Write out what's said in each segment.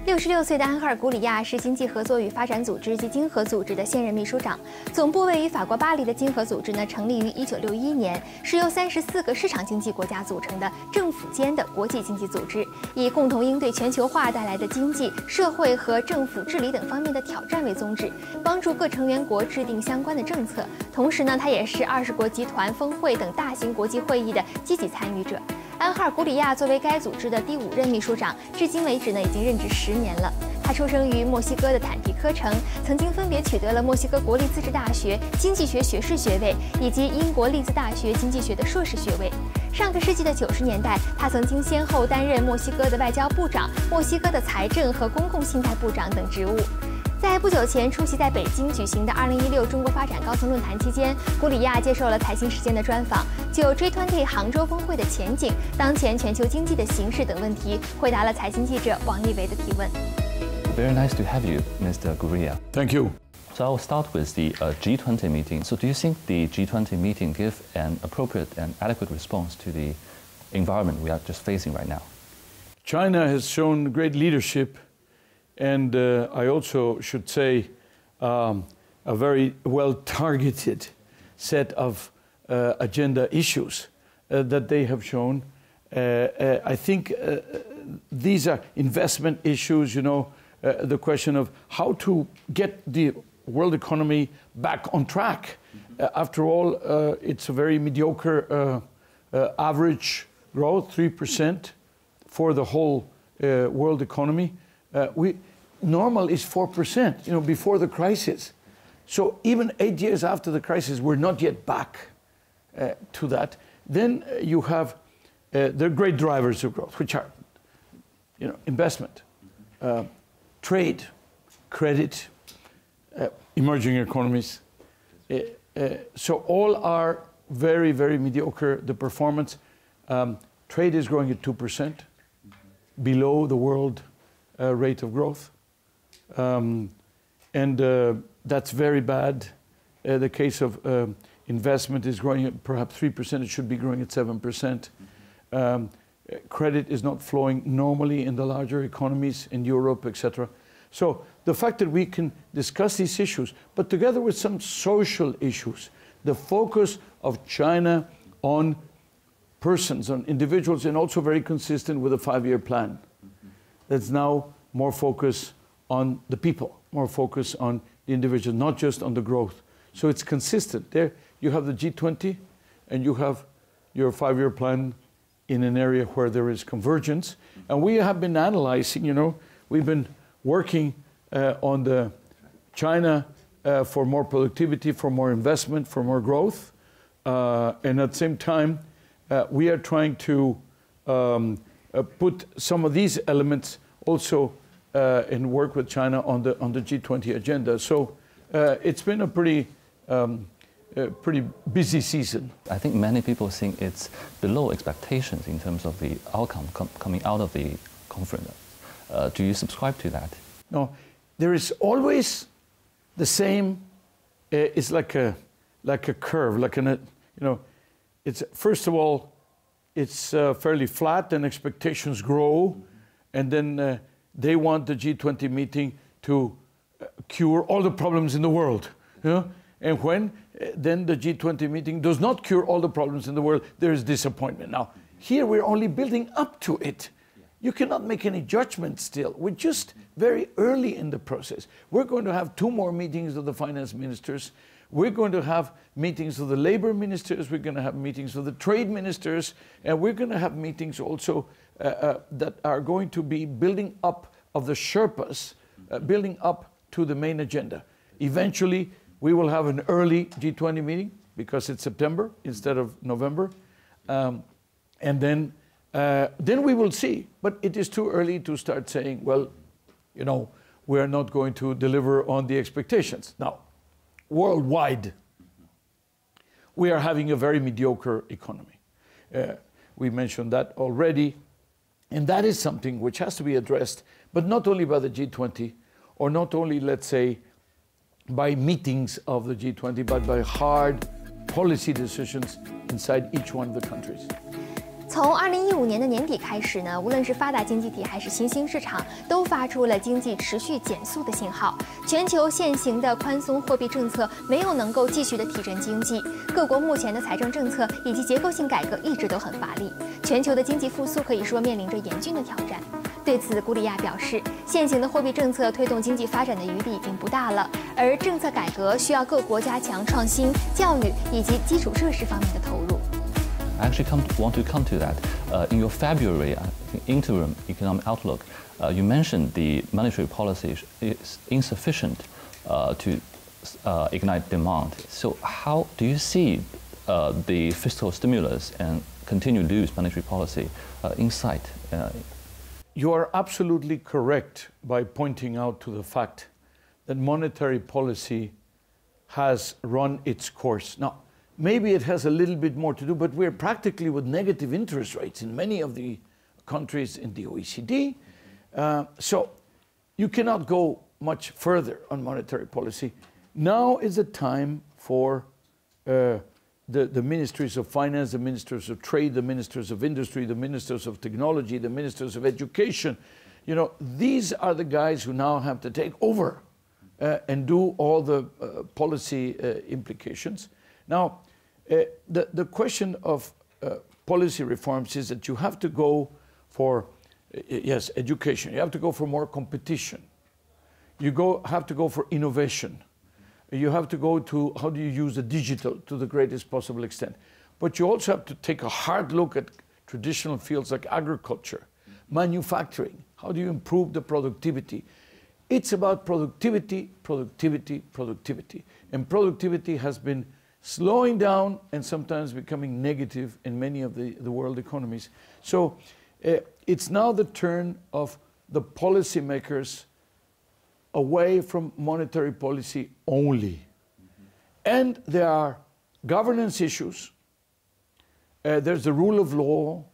66岁的安赫尔·古里亚是经济合作与发展组织及经合组织的现任秘书长，总部位于法国巴黎的经合组织呢，成立于1961年，是由34个市场经济国家组成的政府间的国际经济组织，以共同应对全球化带来的经济、社会和政府治理等方面的挑战为宗旨，帮助各成员国制定相关的政策。同时呢，他也是20国集团峰会等大型国际会议的积极参与者。 安赫尔·古里亚作为该组织的第5任秘书长，至今为止呢已经任职10年了。他出生于墨西哥的坦皮科城，曾经分别取得了墨西哥国立自治大学经济学学士学位以及英国利兹大学经济学的硕士学位。上个世纪的90年代，他曾经先后担任墨西哥的外交部长、墨西哥的财政和公共信贷部长等职务。 在不久前出席在北京举行的2016中国发展高层论坛期间，古里亚接受了财新时间的专访，就 G20 杭州峰会的前景、当前全球经济的形势等问题，回答了财新记者王立维的提问。Very nice to have you, Mr. Gurria. Thank you. So I'll start with the G20 meeting. So do you think the G20 meeting give an appropriate and adequate response to the environment we are just facing right now? China has shown great leadership. And I also should say a very well-targeted set of agenda issues that they have shown. I think these are investment issues, you know, the question of how to get the world economy back on track. After all, it's a very mediocre average growth, 3% for the whole world economy. Normal is 4%, you know, before the crisis. So even 8 years after the crisis, we're not yet back to that. Then you have the great drivers of growth, which are, you know, investment, trade, credit, emerging economies. So all are very, very mediocre. The performance, trade is growing at 2%, below the world rate of growth. That's very bad. The case of investment is growing at perhaps 3%. It should be growing at 7%. Credit is not flowing normally in the larger economies in Europe, etc. So the fact that we can discuss these issues, but together with some social issues, the focus of China on persons, on individuals, and also very consistent with a 5-year plan. That's now more focus on the people, more focus on the individual, not just on the growth. So it's consistent. There you have the G20 and you have your 5-year plan in an area where there is convergence. And we have been analyzing, you know, we've been working on the China for more productivity, for more investment, for more growth. And at the same time, we are trying to put some of these elements also and work with China on the G20 agenda. So it's been a pretty busy season. I think many people think it's below expectations in terms of the outcome coming out of the conference. Do you subscribe to that? No, there is always the same. It's like a curve, like you know. It's first of all, it's fairly flat, and expectations grow, and then. They want the G20 meeting to cure all the problems in the world, you know? And when then the G20 meeting does not cure all the problems in the world, there is disappointment. Now, here we're only building up to it. You cannot make any judgment still. We're just very early in the process. We're going to have 2 more meetings of the finance ministers. We're going to have meetings of the labor ministers. We're going to have meetings of the trade ministers. And we're going to have meetings also that are going to be building up of the Sherpas, building up to the main agenda. Eventually, we will have an early G20 meeting because it's September instead of November. And then we will see. But it is too early to start saying, well, you know, we're not going to deliver on the expectations. Now, worldwide, we are having a very mediocre economy. We mentioned that already. And that is something which has to be addressed, but not only by the G20, or not only, let's say, by meetings of the G20, but by hard policy decisions inside each one of the countries. 从2015年的年底开始呢，无论是发达经济体还是新兴市场，都发出了经济持续减速的信号。全球现行的宽松货币政策没有能够继续的提振经济，各国目前的财政政策以及结构性改革一直都很乏力，全球的经济复苏可以说面临着严峻的挑战。对此，古里亚表示，现行的货币政策推动经济发展的余地已经不大了，而政策改革需要各国加强创新、教育以及基础设施方面的投入。I actually want to come to that. In your February interim economic outlook, you mentioned the monetary policy is insufficient to ignite demand. So how do you see the fiscal stimulus and continued loose monetary policy in sight? You are absolutely correct by pointing out to the fact that monetary policy has run its course. Now, maybe it has a little bit more to do, but we're practically with negative interest rates in many of the countries in the OECD. So you cannot go much further on monetary policy. Now is the time for the ministries of finance, the ministers of trade, the ministers of industry, the ministers of technology, the ministers of education. You know, these are the guys who now have to take over and do all the policy implications. Now, the question of policy reforms is that you have to go for, yes, education. You have to go for more competition. You have to go for innovation. You have to go to how do you use the digital to the greatest possible extent. But you also have to take a hard look at traditional fields like agriculture, manufacturing. How do you improve the productivity? It's about productivity, productivity, productivity. And productivity has been slowing down and sometimes becoming negative in many of the world economies. So it's now the turn of the policymakers away from monetary policy only. And there are governance issues. There's the rule of law.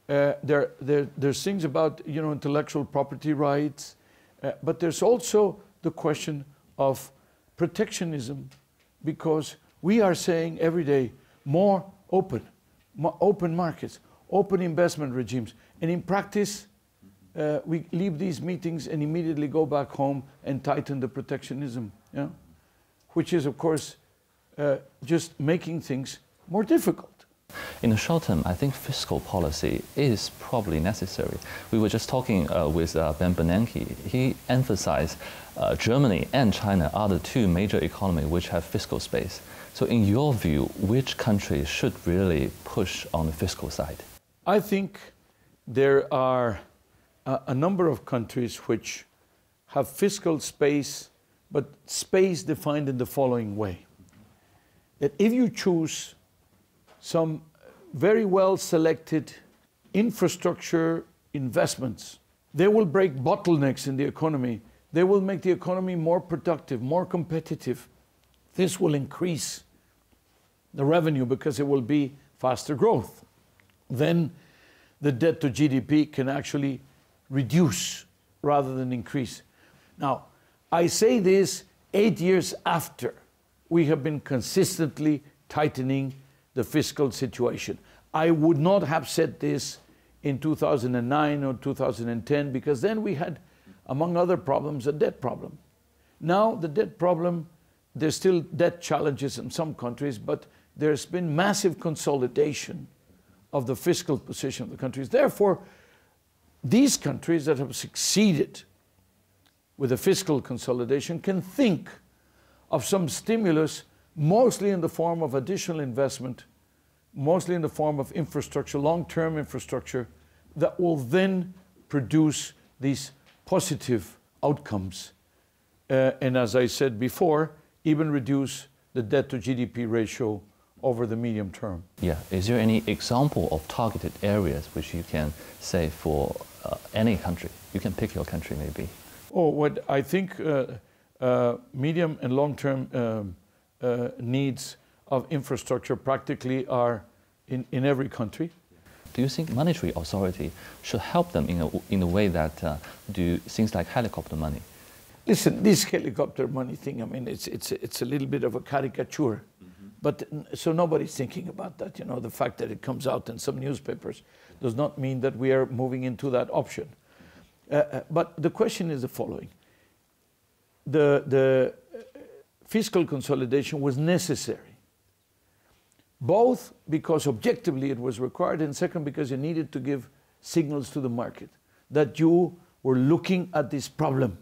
There's things about, you know, intellectual property rights. But there's also the question of protectionism, because we are saying every day more open markets, open investment regimes. And in practice, we leave these meetings and immediately go back home and tighten the protectionism, yeah? Which is, of course, just making things more difficult. In the short term, I think fiscal policy is probably necessary. We were just talking with Ben Bernanke. He emphasized Germany and China are the two major economies which have fiscal space. So in your view, which countries should really push on the fiscal side? I think there are a number of countries which have fiscal space, but space defined in the following way. That if you choose some very well selected infrastructure investments, they will break bottlenecks in the economy. They will make the economy more productive, more competitive. This will increase the revenue because it will be faster growth. Then the debt to GDP can actually reduce rather than increase. Now, I say this 8 years after we have been consistently tightening the fiscal situation. I would not have said this in 2009 or 2010, because then we had, among other problems, a debt problem. Now the debt problem, there's still debt challenges in some countries, but there's been massive consolidation of the fiscal position of the countries. Therefore, these countries that have succeeded with the fiscal consolidation can think of some stimulus, mostly in the form of additional investment, mostly in the form of infrastructure, long-term infrastructure, that will then produce these positive outcomes. And as I said before, even reduce the debt to GDP ratio over the medium term. Yeah, is there any example of targeted areas which you can say for any country? You can pick your country maybe. Oh, what I think medium and long-term needs of infrastructure practically are in every country. Do you think monetary authority should help them in a way that do things like helicopter money? Listen, this helicopter money thing, I mean, it's a little bit of a caricature. But so nobody's thinking about that. You know, the fact that it comes out in some newspapers does not mean that we are moving into that option. But the question is the following. The fiscal consolidation was necessary, both because objectively it was required, and second, because you needed to give signals to the market that you were looking at this problem,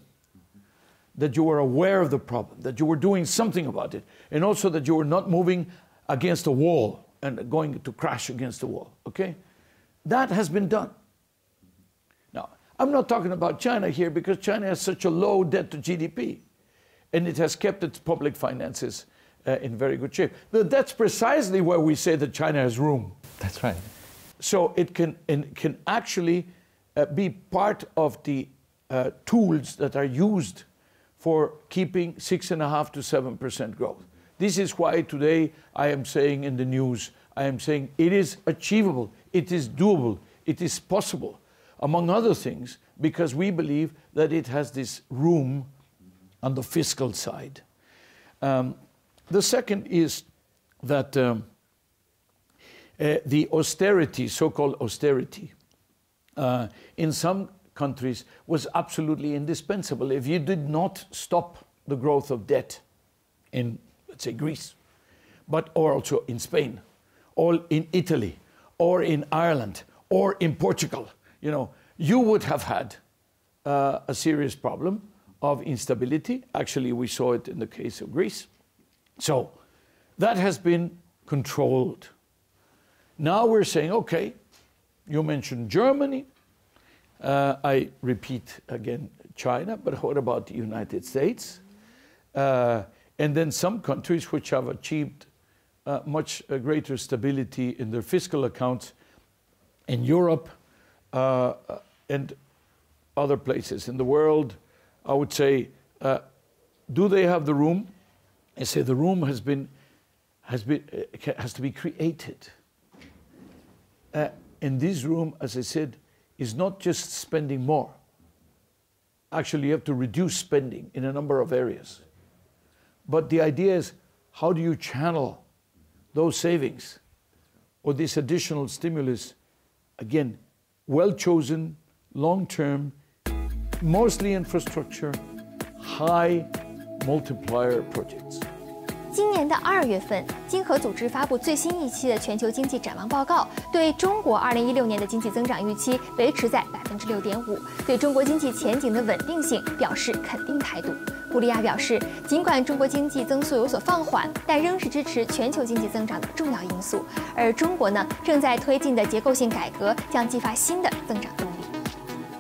that you were aware of the problem, that you were doing something about it, and also that you were not moving against a wall and going to crash against the wall, okay? That has been done. Now, I'm not talking about China here because China has such a low debt to GDP, and it has kept its public finances in very good shape. But that's precisely where we say that China has room. That's right. So it can actually be part of the tools that are used for keeping 6.5% to 7% growth. This is why today I am saying in the news, I am saying it is achievable, it is doable, it is possible, among other things, because we believe that it has this room on the fiscal side. The second is that the austerity, so-called austerity, in some countries was absolutely indispensable. If you did not stop the growth of debt in, let's say, Greece, or also in Spain, or in Italy, or in Ireland, or in Portugal, you know, you would have had a serious problem of instability. Actually, we saw it in the case of Greece. So that has been controlled. Now we're saying, okay, you mentioned Germany. I repeat again, China, but what about the United States? And then some countries which have achieved much greater stability in their fiscal accounts in Europe and other places in the world. I would say, do they have the room? I say the room has to be created. And this room, as I said, is not just spending more. Actually, you have to reduce spending in a number of areas. But the idea is, how do you channel those savings or this additional stimulus, again, well-chosen, long-term, mostly infrastructure, high multiplier projects. 今年的2月份，经合组织发布最新一期的全球经济展望报告，对中国2016年的经济增长预期维持在6.5%，对中国经济前景的稳定性表示肯定态度。古利亚表示，尽管中国经济增速有所放缓，但仍是支持全球经济增长的重要因素。而中国呢，正在推进的结构性改革将激发新的增长动力。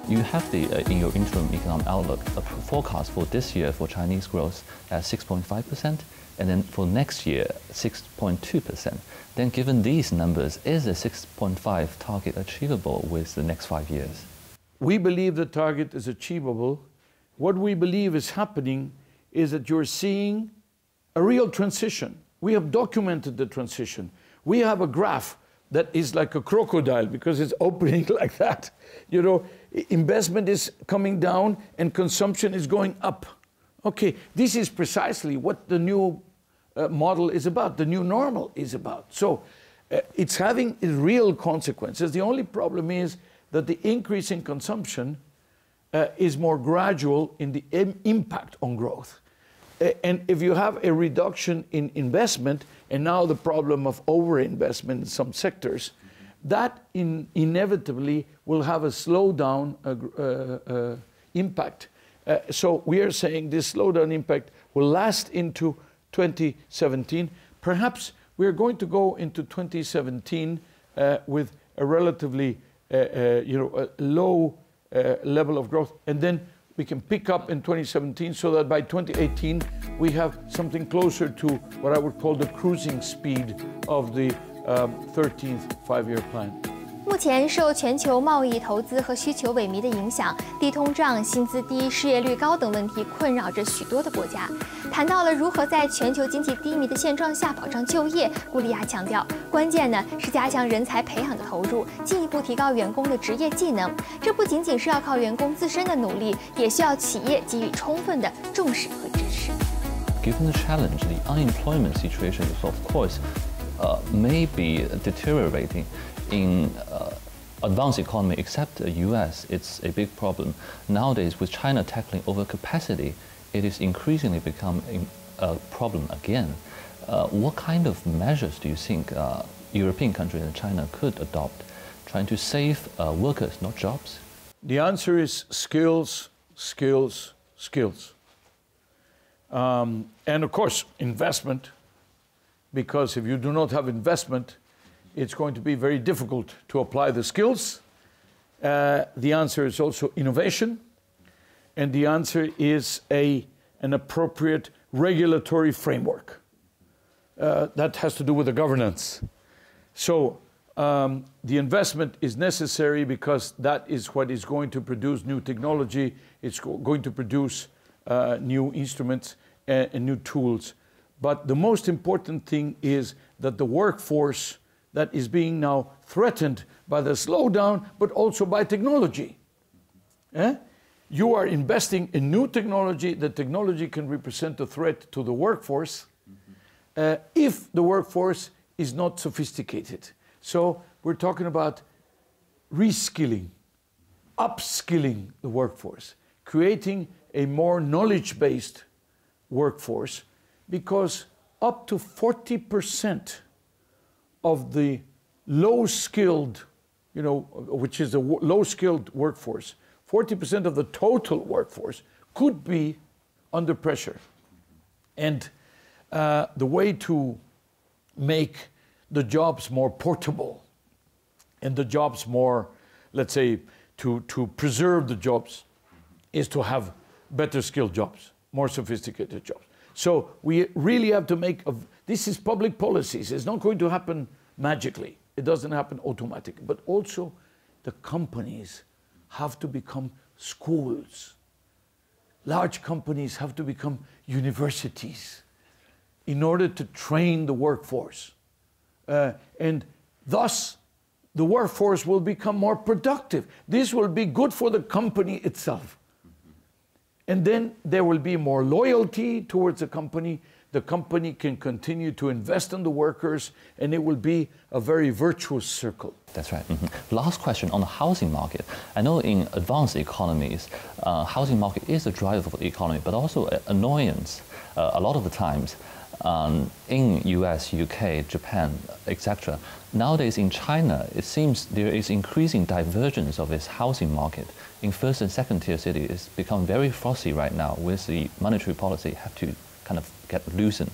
You have in your interim economic outlook a forecast for this year for Chinese growth at 6.5%, and then for next year 6.2%. Then, given these numbers, is a 6.5 target achievable with the next 5 years? We believe the target is achievable. What we believe is happening is that you're seeing a real transition. We have documented the transition. We have a graph that is like a crocodile because it's opening like that. You know, investment is coming down and consumption is going up. Okay, this is precisely what the new model is about, the new normal is about. So it's having real consequences. The only problem is that the increase in consumption is more gradual in the impact on growth. And if you have a reduction in investment, and now the problem of overinvestment in some sectors, that inevitably will have a slowdown impact. So we are saying this slowdown impact will last into 2017. Perhaps we are going to go into 2017 with a relatively low level of growth, and then we can pick up in 2017 so that by 2018 we have something closer to what I would call the cruising speed of the 13th five-year plan. 目前受全球贸易、投资和需求萎靡的影响，低通胀、薪资低、失业率高等问题困扰着许多的国家。谈到了如何在全球经济低迷的现状下保障就业，古利亚强调，关键呢是加强人才培养的投入，进一步提高员工的职业技能。这不仅仅是要靠员工自身的努力，也需要企业给予充分的重视和支持。given the challenge, the unemployment situation is, of course, may be deteriorating in advanced economy, except the US, it's a big problem. Nowadays, with China tackling overcapacity, it is increasingly becoming a problem again. What kind of measures do you think European countries and China could adopt, trying to save workers, not jobs? The answer is skills, skills, skills. And of course, investment, because if you do not have investment, it's going to be very difficult to apply the skills. The answer is also innovation, and the answer is an appropriate regulatory framework. That has to do with the governance. So the investment is necessary because that is what is going to produce new technology, it's going to produce new instruments and new tools. But the most important thing is that the workforce that is being now threatened by the slowdown, but also by technology. You are investing in new technology. The technology can represent a threat to the workforce if the workforce is not sophisticated. So we're talking about reskilling, upskilling the workforce, creating a more knowledge-based workforce, because up to 40% of the low-skilled, which is the low-skilled workforce, 40% of the total workforce could be under pressure. And the way to make the jobs more portable and the jobs more, let's say, to preserve the jobs is to have better skilled jobs, more sophisticated jobs. So we really have to this is public policies. It's not going to happen magically. It doesn't happen automatically. But also the companies have to become schools. Large companies have to become universities in order to train the workforce. And thus, the workforce will become more productive. This will be good for the company itself. And then there will be more loyalty towards the company. The company can continue to invest in the workers, and it will be a very virtuous circle. That's right. Last question on the housing market. I know in advanced economies, housing market is a driver for the economy, but also an annoyance a lot of the times in US, UK, Japan, etc. Nowadays in China, it seems there is increasing divergence of its housing market. In first and second tier cities, it's become very frothy right now with the monetary policy have to kind of get loosened.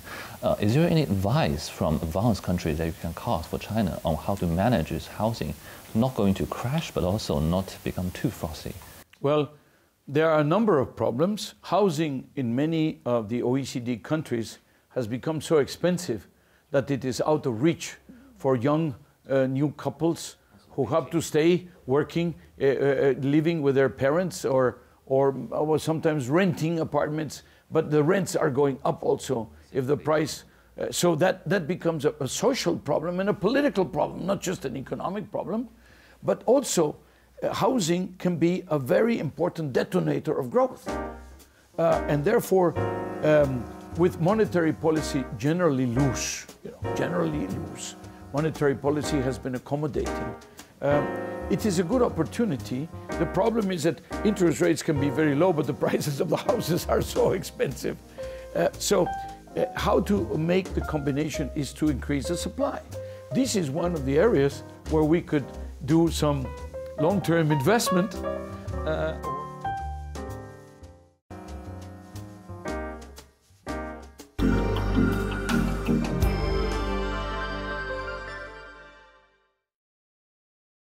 Is there any advice from advanced countries that you can cast for China on how to manage its housing, not going to crash, but also not become too frothy? Well, there are a number of problems. Housing in many of the OECD countries has become so expensive that it is out of reach for young new couples who have to stay working, living with their parents, or sometimes renting apartments. But the rents are going up also if the price. So that becomes a social problem and a political problem, not just an economic problem. But also housing can be a very important detonator of growth. And therefore, with monetary policy generally loose, monetary policy has been accommodating. It is a good opportunity. The problem is that interest rates can be very low, but the prices of the houses are so expensive. So how to make the combination is to increase the supply. This is one of the areas where we could do some long-term investment.